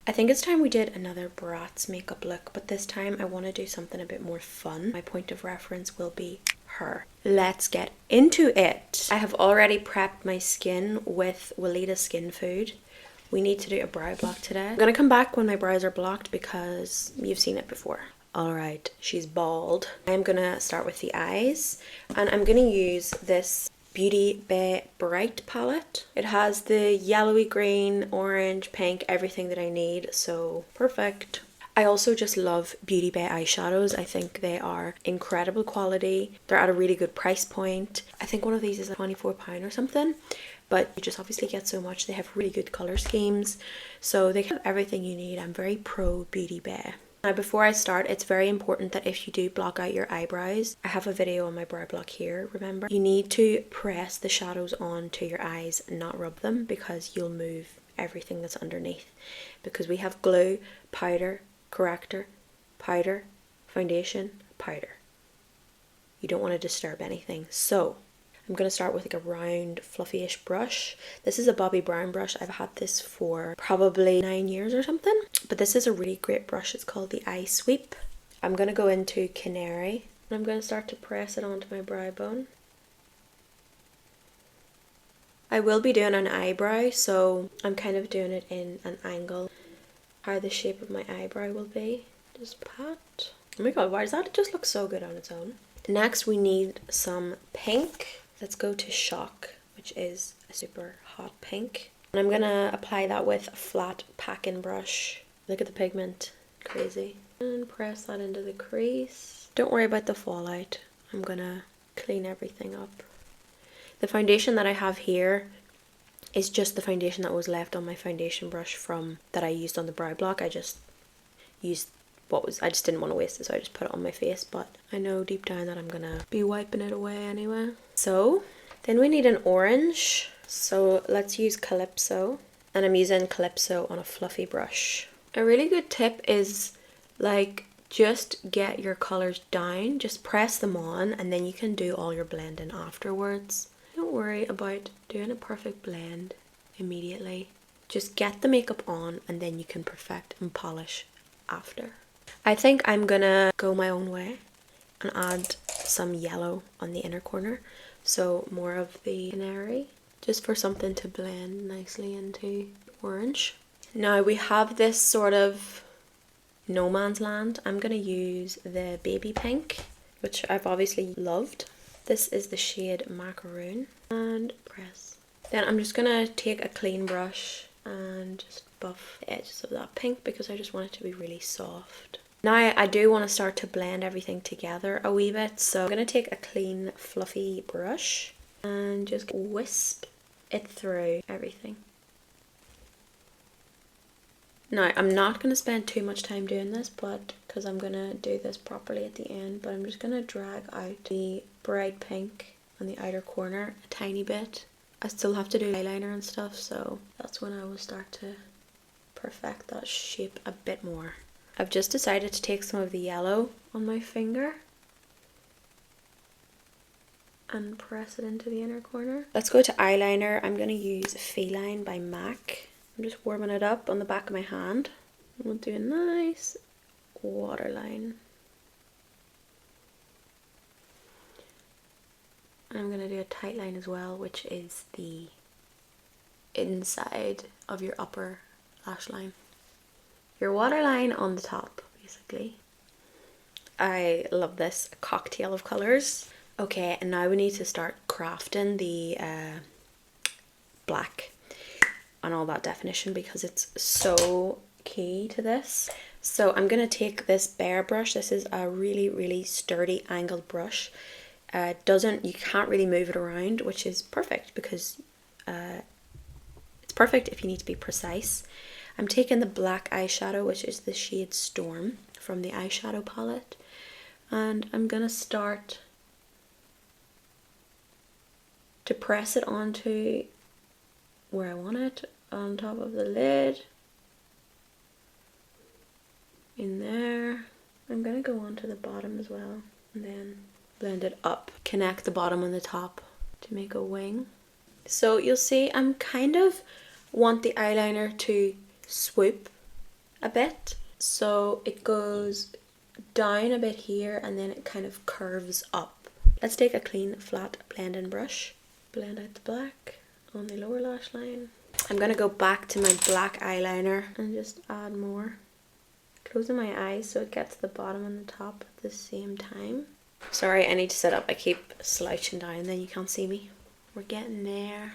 I think it's time we did another Bratz makeup look, but this time I want to do something a bit more fun. My point of reference will be her. Let's get into it. I have already prepped my skin with Weleda Skin Food. We need to do a brow block today. I'm gonna come back when my brows are blocked because you've seen it before. Alright, she's bald. I'm gonna start with the eyes, and I'm gonna use this Beauty BAER Bright palette. It has the yellowy green, orange, pink, everything that I need, so perfect. I also just love Beauty BAER eyeshadows. I think they are incredible quality. They're at a really good price point. I think one of these is like £24 or something, but you just obviously get so much. They have really good colour schemes, so they have everything you need. I'm very pro Beauty BAER. Now before I start, it's very important that if you do block out your eyebrows, I have a video on my brow block here, remember? You need to press the shadows onto your eyes, not rub them, because you'll move everything that's underneath. Because we have glue, powder, corrector, powder, foundation, powder. You don't want to disturb anything. So I'm going to start with like a round fluffy-ish brush. This is a Bobbi brown brush. I've had this for probably 9 years or something. But this is a really great brush. It's called the Eye Sweep. I'm going to go into Canary. And I'm going to start to press it onto my brow bone. I will be doing an eyebrow, so I'm kind of doing it in an angle. How the shape of my eyebrow will be. Just pat. Oh my god, why does that just look so good on its own? Next we need some pink. Let's go to Shock, which is a super hot pink. And I'm gonna apply that with a flat packing brush. Look at the pigment, crazy. And press that into the crease. Don't worry about the fallout. I'm gonna clean everything up. The foundation that I have here is just the foundation that was left on my foundation brush from that I used on the brow block. I just used I just didn't want to waste it, so I just put it on my face, but I know deep down that I'm gonna be wiping it away anyway. So then we need an orange, so let's use Calypso, and I'm using Calypso on a fluffy brush. A really good tip is like just get your colors down, just press them on, and then you can do all your blending afterwards. Don't worry about doing a perfect blend immediately. Just get the makeup on and then you can perfect and polish after. I think I'm gonna go my own way and add some yellow on the inner corner, so more of the canary, just for something to blend nicely into orange. Now we have this sort of no man's land. I'm gonna use the baby pink, which I've obviously loved. This is the shade Macaroon, and press. Then I'm just gonna take a clean brush and just buff the edges of that pink because I just want it to be really soft. Now I do want to start to blend everything together a wee bit, so I'm going to take a clean fluffy brush and just wisp it through everything. Now I'm not going to spend too much time doing this, but because I'm going to do this properly at the end, but I'm just going to drag out the bright pink on the outer corner a tiny bit. I still have to do eyeliner and stuff, so that's when I will start to perfect that shape a bit more. I've just decided to take some of the yellow on my finger and press it into the inner corner. Let's go to eyeliner. I'm going to use FELINE by MAC. I'm just warming it up on the back of my hand. We'll do a nice waterline. And I'm going to do a tight line as well, which is the inside of your upper lash line. Your waterline on the top, basically. I love this cocktail of colours. Okay, and now we need to start crafting the black and all that definition because it's so key to this. So I'm going to take this BAER brush. This is a really, really sturdy angled brush. You can't really move it around, which is perfect because it's perfect if you need to be precise. I'm taking the black eyeshadow, which is the shade Storm from the eyeshadow palette, and I'm gonna start to press it onto where I want it, on top of the lid, in there. I'm gonna go onto the bottom as well, and then blend it up. Connect the bottom and the top to make a wing. So you'll see I'm kind of want the eyeliner to swoop a bit. So it goes down a bit here and then it kind of curves up. Let's take a clean flat blending brush. Blend out the black on the lower lash line. I'm going to go back to my black eyeliner and just add more. Closing my eyes so it gets the bottom and the top at the same time. Sorry, I need to sit up. I keep slouching down, then you can't see me. We're getting there.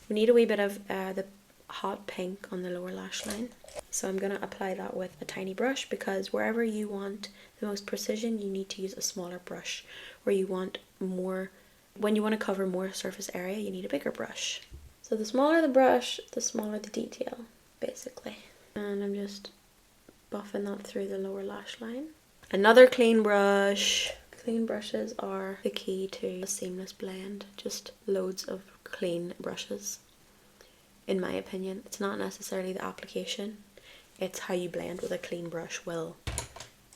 We need a wee bit of the hot pink on the lower lash line. So I'm going to apply that with a tiny brush, because wherever you want the most precision, you need to use a smaller brush. Where you want more, when you want to cover more surface area, you need a bigger brush. So the smaller the brush, the smaller the detail, basically. And I'm just buffing that through the lower lash line. Another clean brush. Clean brushes are the key to a seamless blend. Just loads of clean brushes. In my opinion, it's not necessarily the application. It's how you blend with a clean brush will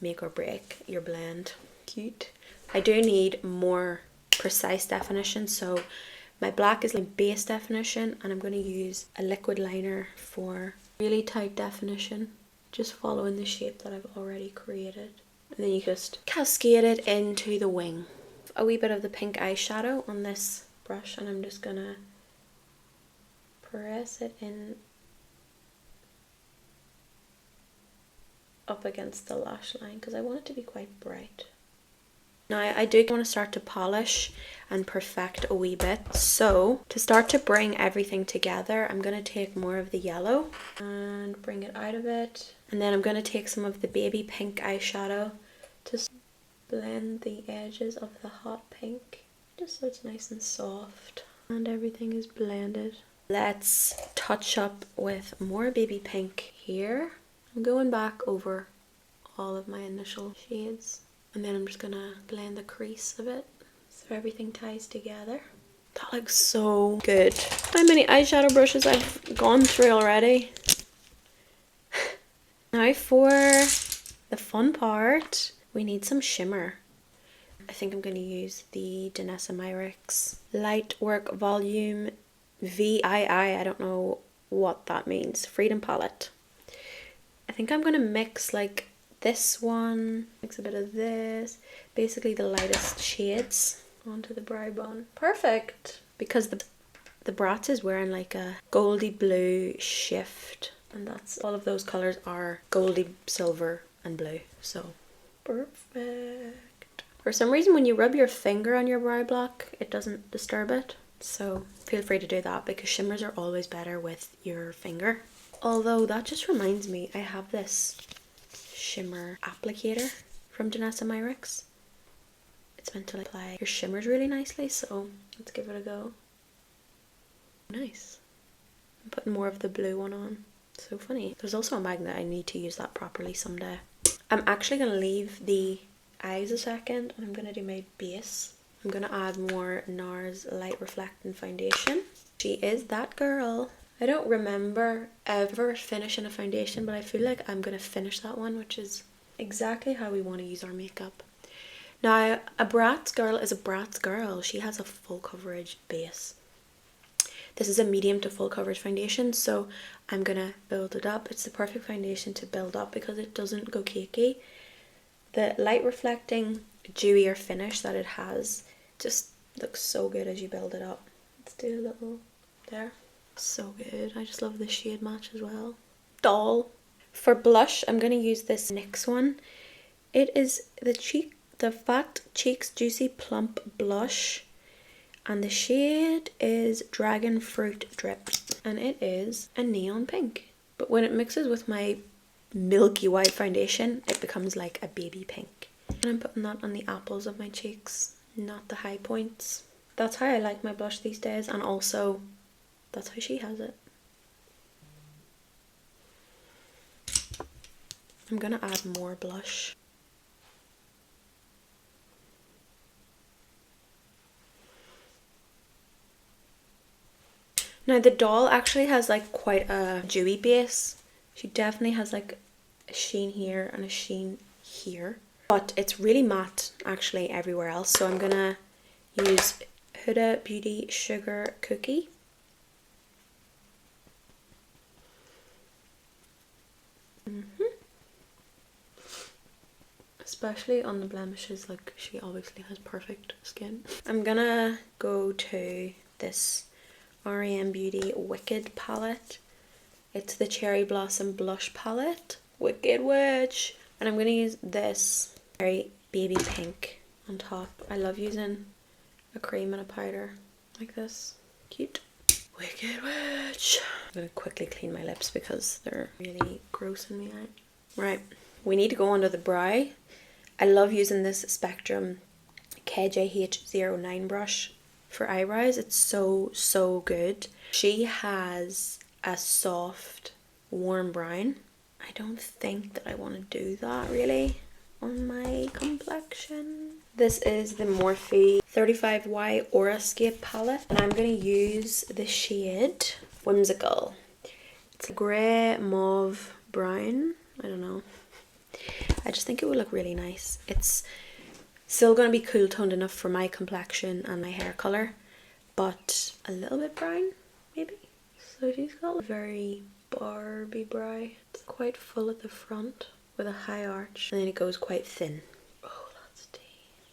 make or break your blend. Cute. I do need more precise definition, so my black is like base definition and I'm going to use a liquid liner for really tight definition. Just following the shape that I've already created. And then you just cascade it into the wing. A wee bit of the pink eyeshadow on this brush and I'm just going to press it in up against the lash line because I want it to be quite bright. Now I do want to start to polish and perfect a wee bit, so to start to bring everything together I'm going to take more of the yellow and bring it out of it, and then I'm going to take some of the baby pink eyeshadow to blend the edges of the hot pink just so it's nice and soft and everything is blended. Let's touch up with more baby pink here. I'm going back over all of my initial shades. And then I'm just gonna blend the crease a bit so everything ties together. That looks so good. How many eyeshadow brushes I've gone through already. Now for the fun part, we need some shimmer. I think I'm gonna use the DANESSA MYRICKS Light Work Volume VII. I don't know what that means. Freedom Palette. I think I'm gonna mix like this one, mix a bit of this, basically the lightest shades onto the brow bone. Perfect! Because the bratz is wearing like a goldy blue shift, and that's all of those colours are goldy, silver and blue, so perfect. For some reason when you rub your finger on your brow block it doesn't disturb it, so feel free to do that because shimmers are always better with your finger. Although that just reminds me, I have this shimmer applicator from DANESSA MYRICKS. It's meant to apply your shimmers really nicely, so let's give it a go. Nice. I'm putting more of the blue one on. So funny. There's also a magnet. I need to use that properly someday. I'm actually going to leave the eyes a second and I'm going to do my base. I'm going to add more NARS Light Reflecting Foundation. She is that girl. I don't remember ever finishing a foundation, but I feel like I'm going to finish that one, which is exactly how we want to use our makeup. Now, a bratz girl is a bratz girl. She has a full coverage base. This is a medium to full coverage foundation, so I'm going to build it up. It's the perfect foundation to build up because it doesn't go cakey. The light reflecting, dewier finish that it has just looks so good as you build it up. Let's do a little there. So good. I just love the shade match as well. Doll. For blush, I'm going to use this NYX one. It is the Fat Cheeks Juicy Plump Blush. And the shade is Dragon Fruit Drip. And it is a neon pink. But when it mixes with my milky white foundation, it becomes like a baby pink. And I'm putting that on the apples of my cheeks, not the high points. That's how I like my blush these days, and also that's how she has it. I'm gonna add more blush. Now the doll actually has like quite a dewy base. She definitely has like a sheen here and a sheen here. But it's really matte actually everywhere else. So I'm gonna use Huda Beauty Sugar Cookie. Especially on the blemishes, like she obviously has perfect skin. I'm gonna go to this R.E.M Beauty Wicked palette. It's the Cherry Blossom Blush palette. Wicked Witch. And I'm gonna use this very baby pink on top. I love using a cream and a powder like this. Cute. Wicked Witch. I'm gonna quickly clean my lips because they're really grossing me out. Right, we need to go under the brow. I love using this Spectrum KJH09 brush for eyebrows. It's so good. She has a soft warm brown. I don't think that I want to do that really on my complexion. This is the Morphe 35Y Aurascape palette, and I'm going to use the shade Whimsical. It's a grey mauve brown. I don't know. I just think it would look really nice. It's still going to be cool toned enough for my complexion and my hair colour, but a little bit brown maybe. So she's got a very Barbie brow. It's quite full at the front with a high arch, and then it goes quite thin. Oh, that's tea.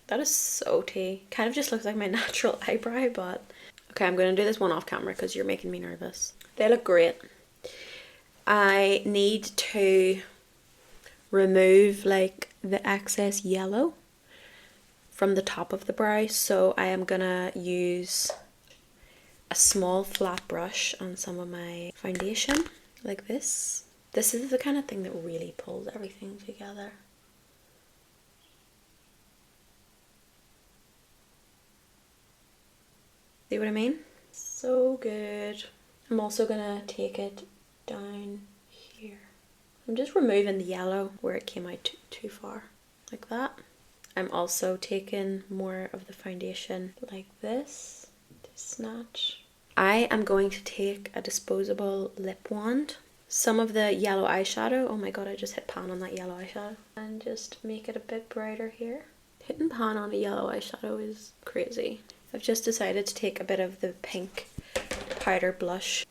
That is so tea. Kind of just looks like my natural eyebrow, but okay, I'm going to do this one off camera because you're making me nervous. They look great. I need to remove like the excess yellow from the top of the brow, so I am gonna use a small flat brush on some of my foundation like this. This is the kind of thing that really pulls everything together. See what I mean? So good. I'm also gonna take it down here. I'm just removing the yellow where it came out too far, like that. I'm also taking more of the foundation like this to snatch. I am going to take a disposable lip wand, some of the yellow eyeshadow. Oh my god, I just hit pan on that yellow eyeshadow. And just make it a bit brighter here. Hitting pan on a yellow eyeshadow is crazy. I've just decided to take a bit of the pink powder blush,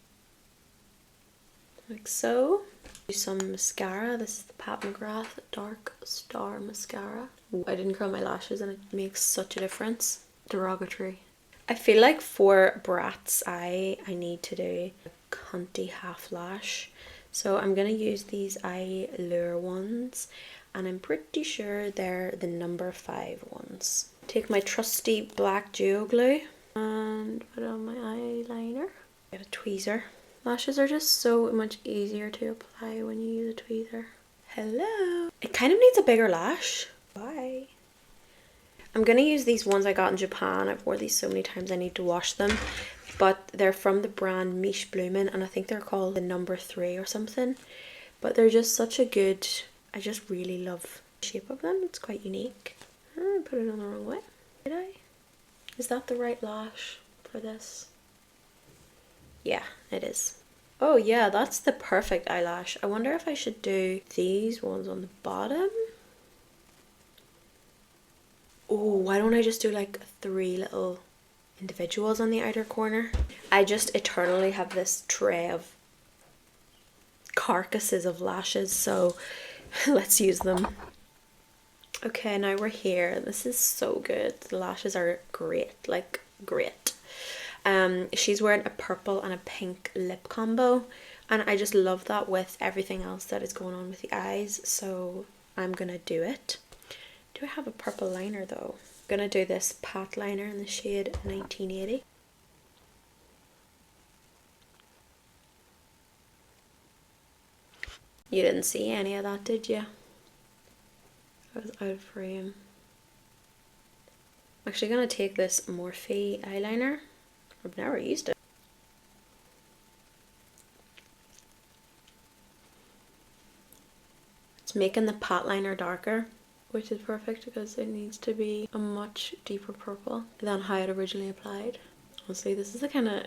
like so. Use some mascara. This is the MCGRATH Dark Star Mascara. I didn't curl my lashes and it makes such a difference. Derogatory. I feel like for Bratz eye, I need to do a cunty half lash. So I'm going to use these Eyeliner ones, and I'm pretty sure they're the number 5 ones. Take my trusty black duo glue and put on my eyeliner. Get a tweezer. Lashes are just so much easier to apply when you use a tweezer. Hello! It kind of needs a bigger lash. Bye. I'm going to use these ones I got in Japan. I've worn these so many times I need to wash them. But they're from the brand MICHE BLOOMIN, and I think they're called the number 3 or something. But they're just such a good... I just really love the shape of them. It's quite unique. I put it on the wrong way. Did I? Is that the right lash for this? Yeah, it is. Oh yeah, that's the perfect eyelash. I wonder if I should do these ones on the bottom. Oh, why don't I just do like 3 little individuals on the outer corner? I just eternally have this tray of carcasses of lashes, so let's use them. Okay, now we're here. This is so good. The lashes are great, like great. She's wearing a purple and a pink lip combo, and I just love that with everything else that is going on with the eyes, so I'm gonna do it. Do I have a purple liner though? I'm gonna do this pat liner in the shade 1980. You didn't see any of that, did you? I was out of frame. I'm actually gonna take this Morphe eyeliner. I've never used it. It's making the pat liner darker, which is perfect because it needs to be a much deeper purple than how it originally applied. Honestly, this is the kind of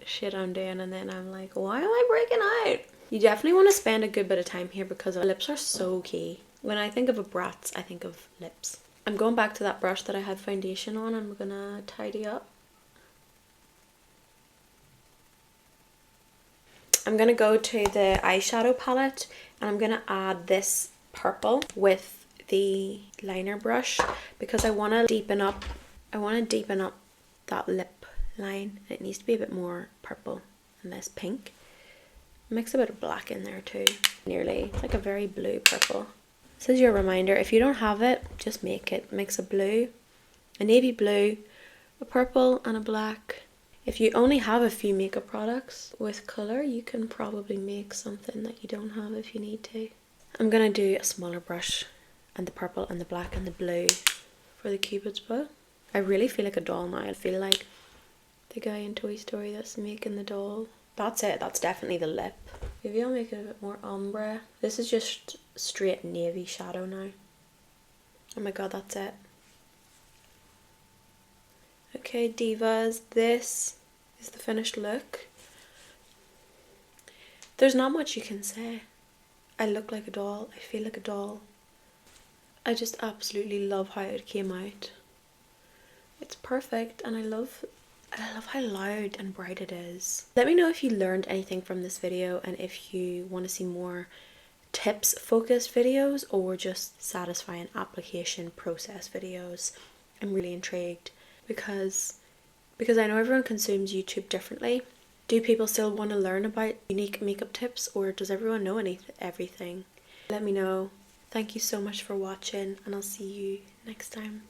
shit I'm doing, and then I'm like, why am I breaking out? You definitely want to spend a good bit of time here because lips are so key. When I think of a Bratz, I think of lips. I'm going back to that brush that I had foundation on, and I'm gonna tidy up. I'm going to go to the eyeshadow palette and I'm going to add this purple with the liner brush because I want to deepen up that lip line. It needs to be a bit more purple and less pink. Mix a bit of black in there too. Nearly. It's like a very blue purple. This is your reminder, if you don't have it, just make it. Mix a blue, a navy blue, a purple and a black. If you only have a few makeup products with colour, you can probably make something that you don't have if you need to. I'm going to do a smaller brush and the purple and the black and the blue for the Cupid's bow. I really feel like a doll now. I feel like the guy in Toy Story that's making the doll. That's it. That's definitely the lip. Maybe I'll make it a bit more ombre. This is just straight navy shadow now. Oh my god, that's it. Okay, divas, this is the finished look. There's not much you can say. I look like a doll. I feel like a doll. I just absolutely love how it came out. It's perfect and I love how loud and bright it is. Let me know if you learned anything from this video and if you want to see more tips focused videos or just satisfying application process videos. I'm really intrigued because I know everyone consumes YouTube differently. Do people still want to learn about unique makeup tips or does everyone know everything? Let me know. Thank you so much for watching and I'll see you next time.